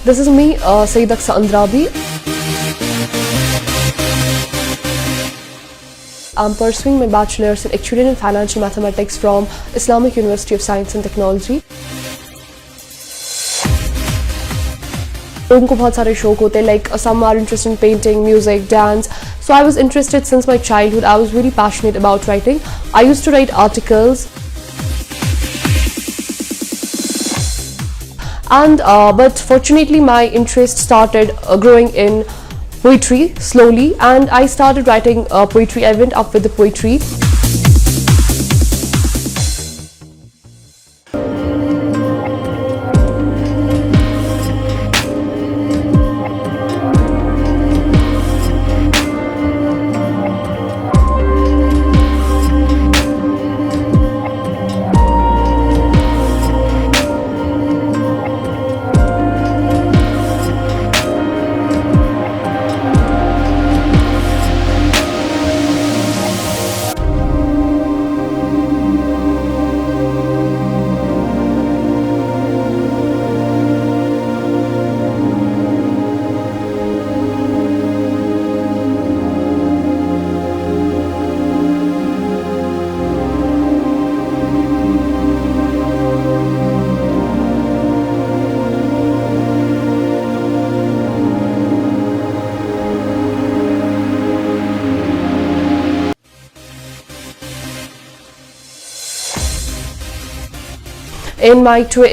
This is me, Sayyid Aksa Andrabi. I'm pursuing my bachelor's in actuarial and financial mathematics from Islamic University of Science and Technology. लोगों को बहुत सारे शौक होते हैं, like some are interested in painting, music, dance. So I was interested since my childhood. I was very passionate about writing. I used to write articles. And but fortunately my interest started growing in poetry slowly, and I started writing poetry. I went up with the poetry.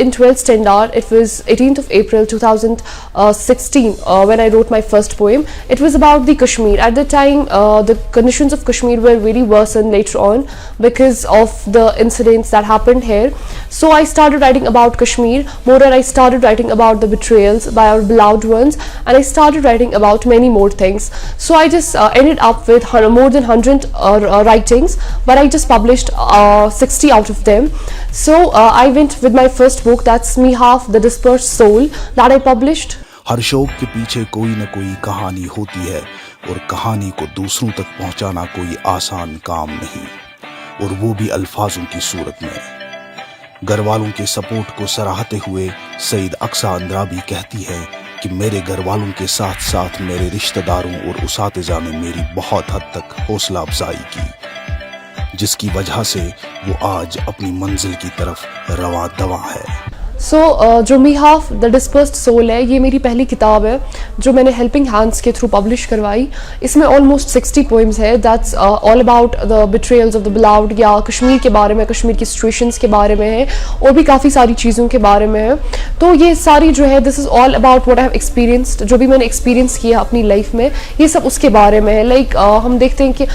In 12th standard, it was 18th of April 2016 when I wrote my first poem. It was about the Kashmir. At the time, the conditions of Kashmir were very worsened later on because of the incidents that happened here. So I started writing about Kashmir. Moreover, I started writing about the betrayals by our beloved ones, and I started writing about many more things. So I just ended up with more than 100 writings, but I just published 60 out of them. So I went with my first book, that's Mee Half, the Dispersed Soul, that I published. हर शौक के पीछे कोई न कोई कहानी होती है, और कहानी को दूसरों तक पहुंचाना कोई आसान काम नहीं, और वो भी अल्फाजों की सूरत में। घर वालों के सपोर्ट को सराहते हुए सईद अक्सा अंद्राबी कहती है कि मेरे घर वालों के साथ साथ मेरे रिश्तेदारों और उसातिज़ा ने मेरी बहुत हद तक हौसला अफजाई की, जिसकी वजह से वो आज अपनी मंजिल की तरफ रवा दवा है। सो जो me half the dispersed soul है, ये मेरी पहली किताब है जो मैंने हेल्पिंग हैंड्स के थ्रू पब्लिश करवाई। इसमें ऑलमोस्ट 60 पोइम्स है। That's all about the betrayals of the beloved, या कश्मीर के बारे में, कश्मीर की सिचुएशंस के बारे में है, और भी काफ़ी सारी चीज़ों के बारे में है। तो ये सारी जो है, this is all about what I have experienced, जो भी मैंने एक्सपीरियंस किया अपनी लाइफ में, ये सब उसके बारे में है। लाइक हम देखते हैं कि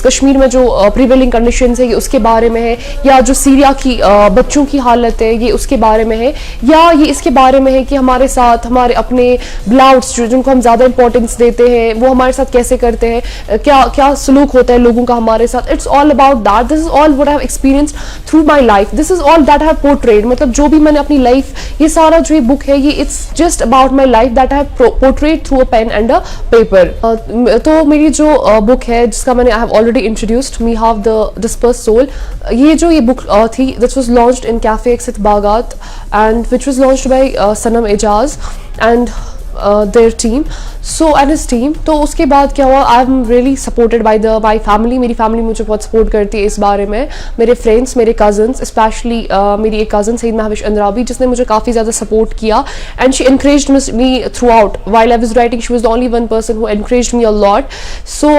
कश्मीर में जो प्रिवेलिंग कंडीशंस है ये उसके बारे में है, या जो सीरिया की बच्चों की हालत है ये उसके बारे में है, या ये इसके बारे में है कि हमारे साथ हमारे अपने बिलाउड्स जिनको हम ज़्यादा इंपॉर्टेंस देते हैं वो हमारे साथ कैसे करते हैं, क्या क्या सलूक होता है लोगों का हमारे साथ। It's all about that. This is all what I have experienced through my life. This is all that I have portrayed, मतलब जो भी मैंने अपनी लाइफ, ये सारा जो बुक है ये it's just about my life that I have portrayed through a pen and a paper. तो मेरी जो बुक है जिसका मैंने I have already introduced, me half the dispersed soul, ये बुक थी, this was launched in cafe exit Bagat and which was launched by Sanam Ejaz and their team, and his team. तो उसके बाद क्या हुआ, I am really supported by my family. मेरी family मुझे बहुत सपोर्ट करती है इस बारे में, मेरे फ्रेंड्स, मेरे कजन्स, स्पेशली मेरी एक कज़न सईद महविश अंद्राबी जिसने मुझे काफ़ी ज़्यादा सपोर्ट किया, and she encouraged me throughout while I was writing. She was the only one person who encouraged me a lot. So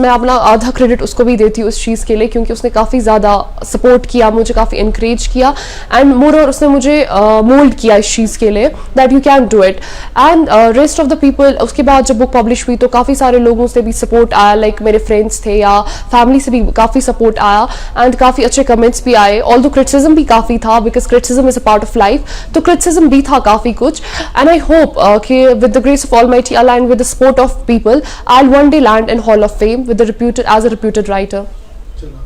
मैं अपना आधा क्रेडिट उसको भी देती हूँ इस चीज़ के लिए, क्योंकि उसने काफ़ी ज़्यादा सपोर्ट किया, मुझे काफ़ी एनकरेज किया, एंड मोर और उसने मुझे मोल्ड किया इस चीज़ के लिए that you can do it. And rest of the people, उसके बाद जब बुक पब्लिश हुई तो काफ़ी सारे लोगों से भी सपोर्ट आया, लाइक मेरे फ्रेंड्स थे या फैमिली से भी काफ़ी सपोर्ट आया, एंड काफ़ी अच्छे कमेंट्स भी आए। ऑल्दो क्रिटिसिज्म भी काफ़ी था, because criticism is a part of life, तो क्रिटिसिज्म भी था काफ़ी कुछ। एंड आई होप कि with the grace of almighty Allah and with the support of people, I will one day land in hall of fame with the reputed as a reputed writer.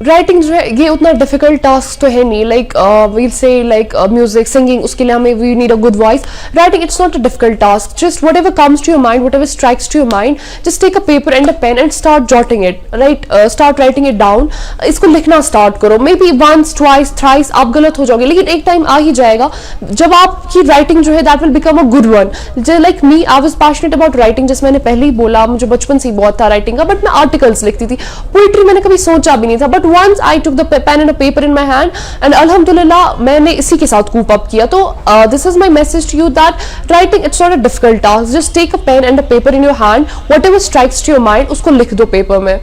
Writing जो है ये उतना difficult task तो है नहीं, like we'll से like music singing, उसके लिए हमें we need a good voice. Writing it's not a difficult task, just whatever comes to your mind, whatever strikes to your mind, just take a paper and a pen and start jotting it, right, start writing it down. इसको लिखना start करो, maybe once twice thrice आप गलत हो जाओगे, लेकिन एक time आ ही जाएगा जब आपकी राइटिंग जो है that will become a good one. Like me, I was passionate about writing, जैसे मैंने पहले ही बोला, मुझे बचपन से ही बहुत था राइटिंग का, बट मैं आर्टिकल्स लिखती थी, पोइट्री मैंने कभी सोचा भी नहीं था. But once I took the pen and a paper in my hand and alhamdulillah मैंने इसी के साथ coop up किया. तो this is my message to you that writing it's not a difficult task, just take a pen and a paper in your hand, whatever strikes to your mind उसको लिख दो paper में.